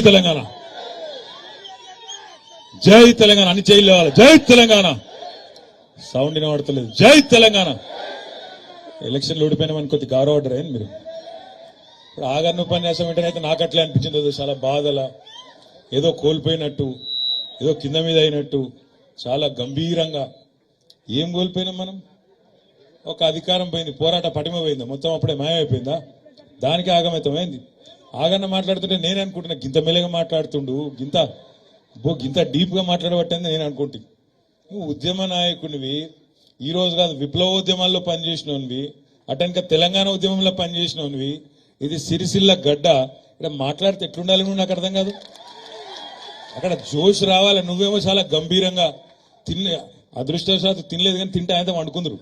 తెలంగాణ జై తెలంగాణ అని జైలు లేవాలి. జై తెలంగాణ సౌండ్ వినబడతలేదు. జై తెలంగాణ. ఎలక్షన్లు ఓడిపోయినామని కొద్ది గౌరవడ్డరు అయింది మీరు. ఇప్పుడు ఆగన్న ఉపన్యాసం వింటేనైతే నాకు అట్లే అనిపించింది. ఏదో చాలా బాధల, ఏదో కోల్పోయినట్టు, ఏదో కింద మీద అయినట్టు, చాలా గంభీరంగా. ఏం కోల్పోయినాం మనం? ఒక అధికారం పోయింది, పోరాట పటిమ పోయిందా? మొత్తం అప్పుడే మాయమైపోయిందా? దానికి ఆగమితమైంది. ఆగన్న మాట్లాడుతుంటే నేను అనుకుంటున్నా గింత మెల్లగా మాట్లాడుతుండు, గింత డీప్ గా మాట్లాడబట్టని నేను అనుకుంటుంది. నువ్వు ఉద్యమ నాయకునివి, ఈ రోజు కాదు విప్లవోద్యమాల్లో పనిచేసినవి, అటెనక తెలంగాణ ఉద్యమంలో పనిచేసినవి. ఇది సిరిసిల్ల గడ్డ. ఇక్కడ మాట్లాడితే ఎట్లుండాలి నువ్వు నాకు అర్థం కాదు. అక్కడ జోష్ రావాలి. నువ్వేమో చాలా గంభీరంగా అదృష్టవశాత్తు తినలేదు కానీ తింటే ఆయన వండుకుందరు.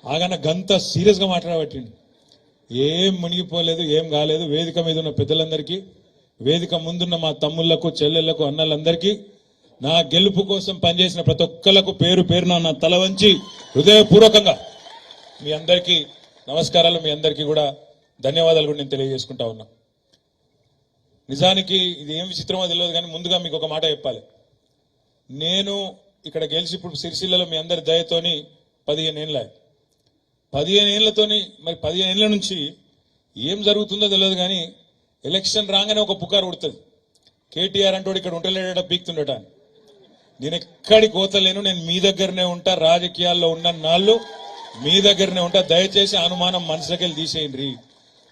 ఆగన్న గంత సీరియస్ గా మాట్లాడబట్టిండు. ఏం మునిగిపోలేదు, ఏం కాలేదు. వేదిక మీద ఉన్న పెద్దలందరికీ, వేదిక ముందున్న మా తమ్ముళ్లకు, చెల్లెళ్లకు, అన్నలందరికీ, నా గెలుపు కోసం పనిచేసిన ప్రతి ఒక్కళ్లకు పేరు పేరున నా తల వంచి హృదయపూర్వకంగా మీ అందరికీ నమస్కారాలు, మీ అందరికీ కూడా ధన్యవాదాలు కూడా నేను తెలియజేసుకుంటా ఉన్నా. నిజానికి ఇది ఏం విచిత్రమో తెలియదు కానీ ముందుగా మీకు ఒక మాట చెప్పాలి. నేను ఇక్కడ గెలిచి ఇప్పుడు సిరిసిల్లలో మీ అందరి దయతోని 15 ఏళ్ళ. 15 ఏళ్లతోని మరి 15 ఏళ్ల నుంచి ఏం జరుగుతుందో తెలియదు కానీ ఎలక్షన్ రాగానే ఒక పుకారు ఉడుతుంది. కేటీఆర్ అంటోడు ఇక్కడ ఉంటలేడట, పీక్తుండట. నేను ఎక్కడికి పోతలేను, నేను మీ దగ్గరనే ఉంటా. రాజకీయాల్లో ఉన్న నాళ్ళు మీ దగ్గరనే ఉంటా. దయచేసి అనుమానం మనసుకెళ్ళి తీసేయండి.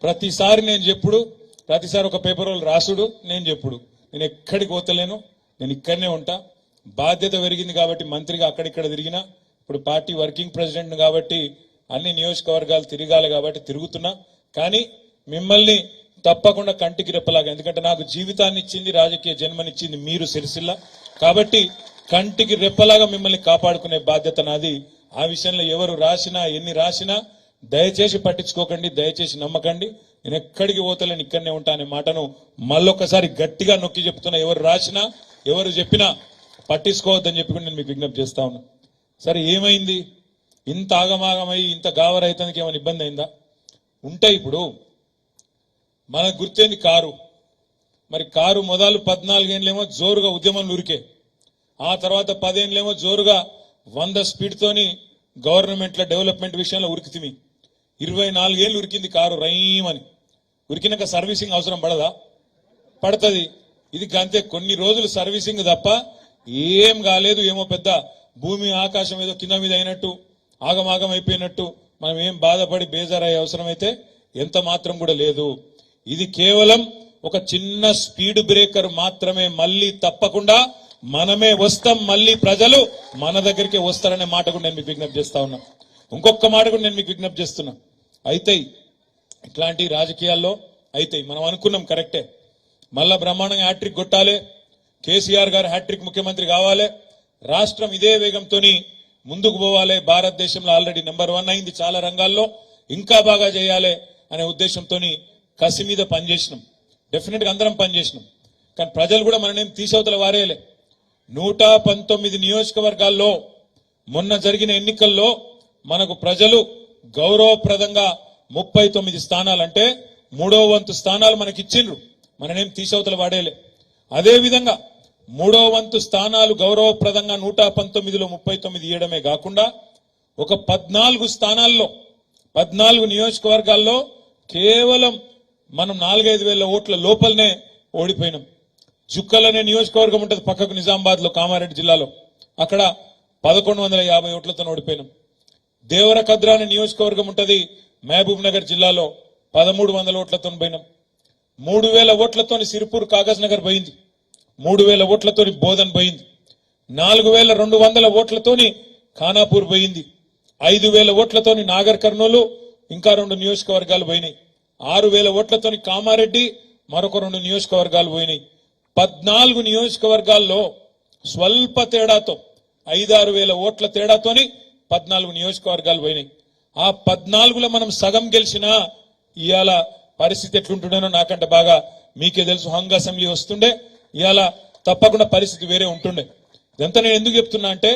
ప్రతిసారి నేను చెప్పుడు, ప్రతిసారి ఒక పేపర్ వాళ్ళు రాసుడు, నేను చెప్పుడు. నేను ఎక్కడికి పోతలేను, నేను ఇక్కడనే ఉంటా. బాధ్యత పెరిగింది కాబట్టి మంత్రిగా అక్కడిక్కడ తిరిగినా, ఇప్పుడు పార్టీ వర్కింగ్ ప్రెసిడెంట్ కాబట్టి అన్ని నియోజకవర్గాలు తిరగాలి కాబట్టి తిరుగుతున్నా. కానీ మిమ్మల్ని తప్పకుండా కంటికి రెప్పలాగా, ఎందుకంటే నాకు జీవితాన్ని ఇచ్చింది, రాజకీయ జన్మనిచ్చింది మీరు సిరిసిల్ల కాబట్టి కంటికి రెప్పలాగా మిమ్మల్ని కాపాడుకునే బాధ్యత నాది. ఆ విషయంలో ఎవరు రాసినా ఎన్ని రాసినా దయచేసి పట్టించుకోకండి, దయచేసి నమ్మకండి. నేను ఎక్కడికి పోతలేను, ఇక్కడనే ఉంటా అనే మాటను మళ్ళొక్కసారి గట్టిగా నొక్కి చెప్తున్నా. ఎవరు రాసినా ఎవరు చెప్పినా పట్టించుకోవద్దని చెప్పి నేను మీకు విజ్ఞప్తి చేస్తా ఉన్నా. సరే ఏమైంది? ఇంత ఆగమాగమై ఇంత గావరైతానికి ఏమైనా ఇబ్బంది అయిందా? ఉంటాయి. ఇప్పుడు మనకు గుర్తేంది కారు. మరి కారు మొదలు 14 ఏళ్ళేమో జోరుగా ఉద్యమంలో ఉరికే, ఆ తర్వాత 10 ఏళ్ళేమో జోరుగా 100 స్పీడ్ తోని గవర్నమెంట్ల డెవలప్మెంట్ విషయంలో ఉరికితిమి. 24 ఏళ్ళు ఉరికింది కారు రైమని. ఉరికినాక సర్వీసింగ్ అవసరం పడదా? పడుతుంది. ఇది అంతే, కొన్ని రోజులు సర్వీసింగ్ తప్ప ఏం కాలేదు. ఏమో పెద్ద భూమి ఆకాశం ఏదో కింద మీద అయినట్టు, ఆగమాగం అయిపోయినట్టు మనం ఏం బాధపడి బేజారయ్యే అవసరం అయితే ఎంత మాత్రం కూడా లేదు. ఇది కేవలం ఒక చిన్న స్పీడ్ బ్రేకర్ మాత్రమే. మళ్ళీ తప్పకుండా మనమే వస్తాం, మళ్ళీ ప్రజలు మన దగ్గరికి వస్తారనే మాట కూడా నేను మీకు విజ్ఞప్తి చేస్తా ఉన్నా. ఇంకొక మాట కూడా నేను మీకు విజ్ఞప్తి చేస్తున్నా. అయితాయి ఇట్లాంటి రాజకీయాల్లో అయితాయి. మనం అనుకున్నాం కరెక్టే, మళ్ళా బ్రహ్మాండంగా హ్యాట్రిక్ కొట్టాలి, కేసీఆర్ గారు హ్యాట్రిక్ ముఖ్యమంత్రి కావాలి, రాష్ట్రం ఇదే వేగంతో ముందుకు పోవాలి, భారతదేశంలో ఆల్రెడీ నెంబర్ 1 అయింది చాలా రంగాల్లో, ఇంకా బాగా చేయాలి అనే ఉద్దేశంతో కసి మీద పనిచేసినాం. డెఫినెట్ గా అందరం పనిచేసినాం. కానీ ప్రజలు కూడా మననేం తీసవతల వారేలే. 119 నియోజకవర్గాల్లో మొన్న జరిగిన ఎన్నికల్లో మనకు ప్రజలు గౌరవప్రదంగా 39 స్థానాలు, అంటే 3వ వంతు స్థానాలు మనకి ఇచ్చిండ్రు. మననేం తీసవతల వాడేలే. అదేవిధంగా 3వ వంతు స్థానాలు గౌరవప్రదంగా 119లో 39 ఇవ్వడమే కాకుండా ఒక 14 స్థానాల్లో 14 నియోజకవర్గాల్లో కేవలం మనం 4-5 వేల ఓట్ల లోపలనే ఓడిపోయినాం. జుక్కలనే నియోజకవర్గం ఉంటుంది పక్కకు, నిజామాబాద్ లో, కామారెడ్డి జిల్లాలో, అక్కడ 1150 ఓట్లతో ఓడిపోయినాం. దేవరకద్ర అనే నియోజకవర్గం ఉంటుంది మహబూబ్ నగర్ జిల్లాలో, 1300 ఓట్లతో పోయినాం. 3000 ఓట్లతో సిరిపూర్ కాగజ్ నగర్ పోయింది, 3000 ఓట్లతో బోధన్ పోయింది, 4200 ఓట్లతోని ఖానాపూర్ పోయింది, 5000 ఓట్లతోని నాగర్ కర్నూలు ఇంకా 2 నియోజకవర్గాలు పోయినాయి, 6000 ఓట్లతోని కామారెడ్డి మరొక 2 నియోజకవర్గాలు పోయినాయి. 14 నియోజకవర్గాల్లో స్వల్ప తేడాతో 5-6 వేల ఓట్ల తేడాతోని 14 నియోజకవర్గాలు పోయినాయి. ఆ 14లో మనం సగం గెలిచినా ఇవాళ పరిస్థితి ఎట్లుంటుండేనో నాకంటే బాగా మీకే తెలుసు. హంగ్ అసెంబ్లీ వస్తుండే, ఇవాళ తప్పకుండా పరిస్థితి వేరే ఉంటుండే. ఇదంతా నేను ఎందుకు చెప్తున్నా అంటే,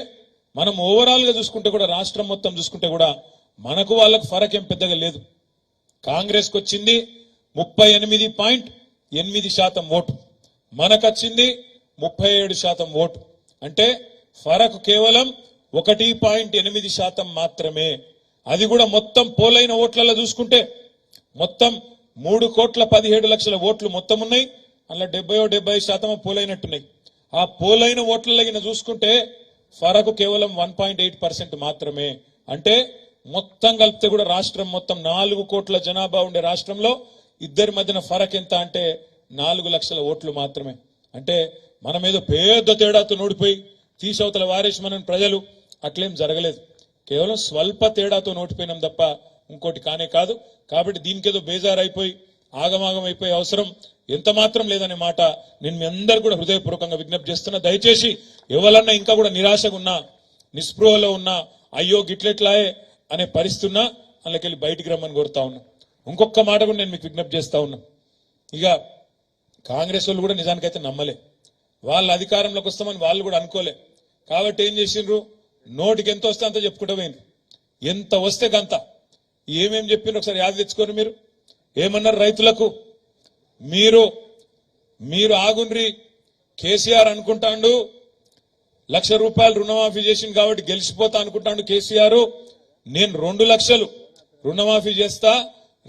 మనం ఓవరాల్ గా చూసుకుంటే కూడా, రాష్ట్రం మొత్తం చూసుకుంటే కూడా మనకు వాళ్ళకు ఫరక్ ఏం పెద్దగా లేదు. కాంగ్రెస్ కు వచ్చింది 38.8 8% ఓటు, మనకొచ్చింది 37% ఓటు. అంటే ఫరక్ కేవలం 1.8% మాత్రమే. అది కూడా మొత్తం పోలైన ఓట్లలో చూసుకుంటే మొత్తం 3,17,00,000 ఓట్లు మొత్తం ఉన్నాయి. అందులో 70% పోలైనట్టున్నాయి. ఆ పోలైన ఓట్లలో చూసుకుంటే ఫరక్ కేవలం 1.8% మాత్రమే. అంటే మొత్తం కలిపితే కూడా రాష్ట్రం మొత్తం 4 కోట్ల జనాభా ఉండే రాష్ట్రంలో ఇద్దరి మధ్యన ఫరక్ ఎంత అంటే 4 లక్షల ఓట్లు మాత్రమే. అంటే మనం ఏదో పెద్ద తేడాతో నోడిపోయి తీసవతల వారేసి మనం ప్రజలు అట్లేం జరగలేదు. కేవలం స్వల్ప తేడాతో నోటిపోయినాం తప్ప ఇంకోటి కానే కాదు. కాబట్టి దీనికి ఏదో బేజారైపోయి ఆగమాగం అయిపోయే అవసరం ఎంత మాత్రం లేదనే మాట నేను మీ అందరు కూడా హృదయపూర్వకంగా విజ్ఞప్తి చేస్తున్నా. దయచేసి ఎవరన్నా ఇంకా కూడా నిరాశగా ఉన్నా, నిస్పృహలో ఉన్నా, అయ్యో గిట్లెట్లాయే అనే పరిస్థితి ఉన్నా అందులోకెళ్ళి బయటికి రమ్మని కోరుతా ఉన్నా. ఇంకొక మాట కూడా నేను మీకు విజ్ఞప్తి చేస్తా ఉన్నా. ఇక కాంగ్రెస్ వాళ్ళు కూడా నిజానికైతే నమ్మలే, వాళ్ళ అధికారంలోకి వస్తామని వాళ్ళు కూడా అనుకోలే. కాబట్టి ఏం చేసిండ్రు, నోటికి ఎంత వస్తే అంత చెప్పుకుంటూ పోయిండ్రు. ఎంత వస్తే గంత ఏమేం చెప్పిండ్రు ఒకసారి యాద తెచ్చుకోరు. మీరు ఏమన్నారు రైతులకు? మీరు ఆగుండ్రి, కేసీఆర్ అనుకుంటాండు 1,00,000 రూపాయలు రుణమాఫీ చేసింది కాబట్టి గెలిచిపోతా అనుకుంటాండు కేసీఆర్. నేను 2 లక్షలు రుణమాఫీ చేస్తా,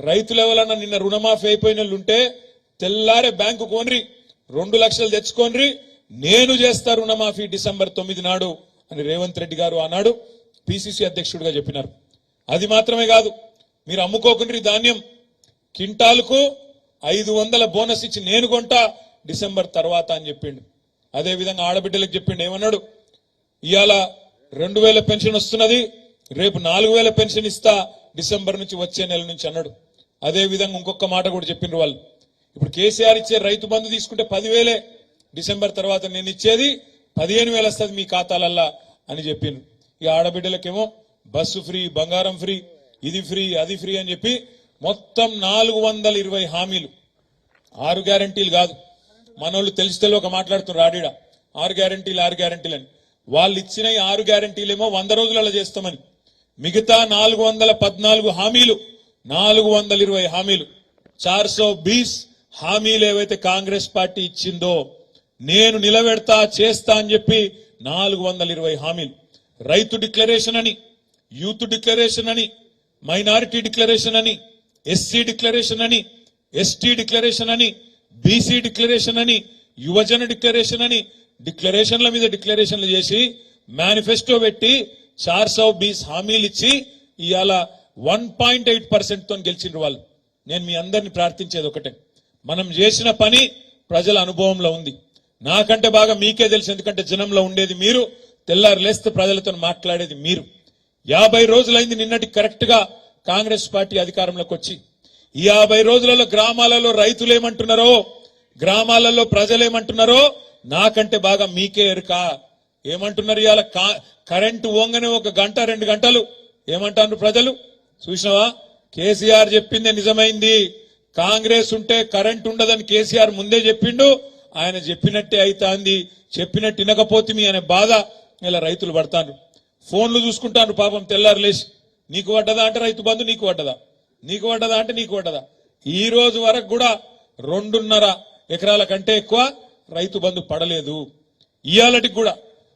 రైతులు ఎవరన్నా నిన్న రుణమాఫీ అయిపోయిన వాళ్ళు ఉంటే తెల్లారే బ్యాంకు కోన్రి 2 లక్షలు తెచ్చుకోన్రి, నేను చేస్తా రుణమాఫీ December 9 నాడు అని రేవంత్ రెడ్డి గారు ఆనాడు పిసిసి అధ్యక్షుడిగా చెప్పినారు. అది మాత్రమే కాదు, మీరు అమ్ముకోకుండ్రి ధాన్యం, కింటాలకు 500 బోనస్ ఇచ్చి నేను కొంటా డిసెంబర్ తర్వాత అని చెప్పిండు. అదే విధంగా ఆడబిడ్డలకు చెప్పిండు. ఏమన్నాడు, ఇవాళ 2,000 పెన్షన్ వస్తున్నది, రేపు 4,000 పెన్షన్ ఇస్తా డిసెంబర్ నుంచి వచ్చే నెల నుంచి అన్నాడు. అదే విధంగా ఇంకొక మాట కూడా చెప్పిండ్రు వాళ్ళు. ఇప్పుడు కేసీఆర్ ఇచ్చే రైతు బంధు తీసుకుంటే 10,000, డిసెంబర్ తర్వాత నేను ఇచ్చేది 15,000 వస్తుంది మీ ఖాతాలల్లా అని చెప్పిండ్రు. ఇక ఆడబిడ్డలకేమో బస్సు ఫ్రీ, బంగారం ఫ్రీ, ఇది ఫ్రీ, అది ఫ్రీ అని చెప్పి మొత్తం 420 హామీలు. 6 గ్యారంటీలు కాదు, మనోళ్ళు తెలిస్తే ఒక మాట్లాడుతున్నారు ఆడిడ 6 గ్యారంటీలు అని. వాళ్ళు ఇచ్చిన 6 గ్యారంటీలేమో 100 రోజులలో చేస్తామని, మిగతా 414 హామీలు, 420 హామీలు, 420 హామీలు ఏవైతే కాంగ్రెస్ పార్టీ ఇచ్చిందో నేను నిలబెడతా చేస్తా అని చెప్పి 420 హామీలు. రైతు డిక్లరేషన్ అని, యూత్ డిక్లరేషన్ అని, మైనారిటీ డిక్లరేషన్ అని, ఎస్సీ డిక్లరేషన్ అని, ఎస్టీ డిక్లరేషన్ అని, బీసీ డిక్లరేషన్ అని, యువజన డిక్లరేషన్ అని, డిక్లరేషన్ల మీద డిక్లరేషన్లు చేసి మేనిఫెస్టో పెట్టి 420 హామీలు ఇచ్చి ఇవాళ 1.8% తో గెలిచిండ్రు వాళ్ళు. నేను మీ అందరిని ప్రార్థించేది ఒకటే, మనం చేసిన పని ప్రజల అనుభవంలో ఉంది. నాకంటే బాగా మీకే తెలుసు, ఎందుకంటే జనంలో ఉండేది మీరు, తెల్లారు లేస్తే ప్రజలతో మాట్లాడేది మీరు. 50 రోజులైంది నిన్నటి కరెక్ట్ గా కాంగ్రెస్ పార్టీ అధికారంలోకి వచ్చి. ఈ 50 రోజులలో గ్రామాలలో రైతులు ఏమంటున్నారో, గ్రామాలలో ప్రజలేమంటున్నారో నాకంటే బాగా మీకే ఎరుక. ఏమంటున్నారు ఇవాళ కరెంటు ఓంగనే 1 గంట 2 గంటలు ఏమంటారు ప్రజలు చూసినావా? కేసీఆర్ చెప్పిందే నిజమైంది, కాంగ్రెస్ ఉంటే కరెంట్ ఉండదని కేసీఆర్ ముందే చెప్పిండు, ఆయన చెప్పినట్టే అయితాంది, చెప్పినట్టు వినకపోతే మీ అనే బాధ ఇలా రైతులు పడతారు. ఫోన్లు చూసుకుంటారు పాపం తెల్లారు లేచి, నీకు పడ్డదా అంటే రైతు బంధు నీకు పడ్డదా, నీకు పడ్డదా అంటే నీకు పడ్డదా. ఈ రోజు వరకు కూడా 2.5 ఎకరాల కంటే ఎక్కువ రైతు బంధు పడలేదు ఇయాలటికి కూడా.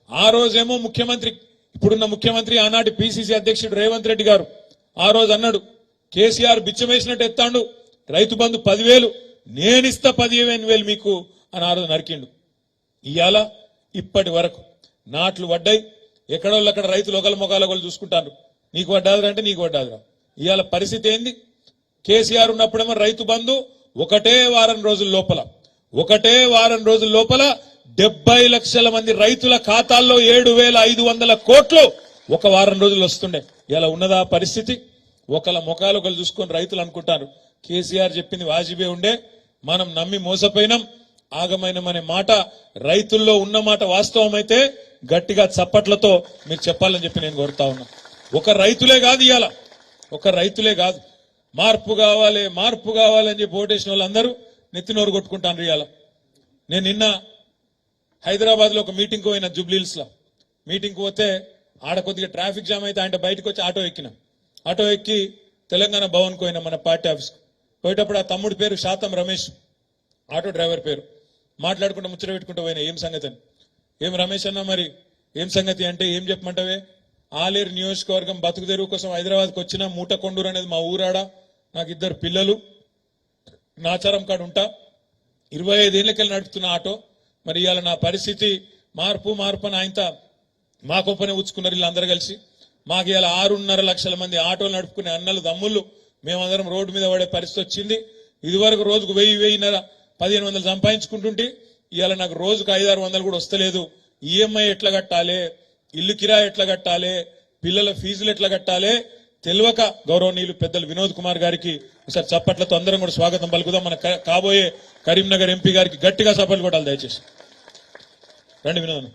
ఆ రోజేమో ముఖ్యమంత్రి, ఇప్పుడున్న ముఖ్యమంత్రి ఆనాటి పిసిసి అధ్యక్షుడు రేవంత్ రెడ్డి గారు ఆ రోజు అన్నాడు, కేసీఆర్ బిచ్చమేసినట్టు ఎత్తాడు, రైతు బంధు 10,000 నేనిస్తా 15,000 మీకు అని ఆ రోజు నరికిండు. ఇవాళ ఇప్పటి వరకు నాట్లు పడ్డాయి, ఎక్కడోళ్ళు అక్కడ రైతులు ఒకళ్ళ మొగాల ఒకళ్ళు చూసుకుంటారు, నీకు పడ్డాదిరా అంటే నీకు పడ్డాదిరా. ఇవాళ పరిస్థితి ఏంది? కేసీఆర్ ఉన్నప్పుడేమో రైతు బంధు ఒకటే వారం రోజుల లోపల 70 లక్షల మంది రైతుల ఖాతాల్లో 7,500 కోట్లు ఒక వారం రోజులు వస్తుండే. ఇలా ఉన్నదా పరిస్థితి? ఒకళ్ళ ముఖాలు ఒకళ్ళు చూసుకొని రైతులు అనుకుంటారు కేసీఆర్ చెప్పింది వాజిబే ఉండే, మనం నమ్మి మోసపోయినాం, ఆగమైనమనే మాట రైతుల్లో ఉన్న మాట వాస్తవం అయితే గట్టిగా చప్పట్లతో మీరు చెప్పాలని చెప్పి నేను కోరుతా ఉన్నా. ఒక రైతులే కాదు, ఇవాళ ఒక రైతులే కాదు, మార్పు కావాలి అని చెప్పి ఓటేసిన వాళ్ళందరూ నెత్తినోరు కొట్టుకుంటాను. ఇవాళ నేను నిన్న హైదరాబాద్ లో ఒక మీటింగ్ పోయిన, జూబ్లీహిల్స్ లో మీటింగ్ పోతే ఆడ కొద్దిగా ట్రాఫిక్ జామ్ అయితే ఆయన బయటకు వచ్చి ఆటో ఎక్కి తెలంగాణ భవన్ పోయినా, మన పార్టీ ఆఫీస్ పోయేటప్పుడు ఆ తమ్ముడి పేరు శాతం రమేష్. ఆటో డ్రైవర్ పేరు మాట్లాడుకుంటూ ముచ్చట పెట్టుకుంటూ పోయినా ఏం సంగతి అని. ఏం రమేష్ అన్న మరి ఏం సంగతి అంటే ఏం చెప్పమంటావే, ఆలేరు నియోజకవర్గం బతుకు తెరువు కోసం హైదరాబాద్కి వచ్చిన మూటకొండూరు అనేది మా ఊరాడ, నాకు 2 పిల్లలు, నాచారం కాడ ఉంటా, 25 ఏళ్ళకెళ్ళి నడుపుతున్న ఆటో. మరి ఇవాళ నా పరిస్థితి మార్పు అని ఆయనత మా కొప్పనే ఉచ్చుకున్నారు వీళ్ళందరూ కలిసి. మాకు ఇవాళ 6.5 లక్షల మంది ఆటోలు నడుపుకునే అన్నలు దమ్ముళ్ళు మేమందరం రోడ్డు మీద పడే పరిస్థితి వచ్చింది. ఇదివరకు రోజుకు 1000-1500 సంపాదించుకుంటుంటే ఇవాళ నాకు రోజుకు 500-600 కూడా వస్తలేదు. ఈఎంఐ ఎట్లా కట్టాలి, ఇల్లు కిరాయి ఎట్లా కట్టాలి, పిల్లల ఫీజులు ఎట్లా కట్టాలి తెలియక గౌరవనీయులు పెద్దలు వినోద్ కుమార్ గారికి ఒకసారి చప్పట్లతో అందరం కూడా స్వాగతం పలుకుదాం. మన కాబోయే కరీంనగర్ ఎంపీ గారికి గట్టిగా చప్పట్లు కొట్టాలి దయచేసి. రండి వినోద్.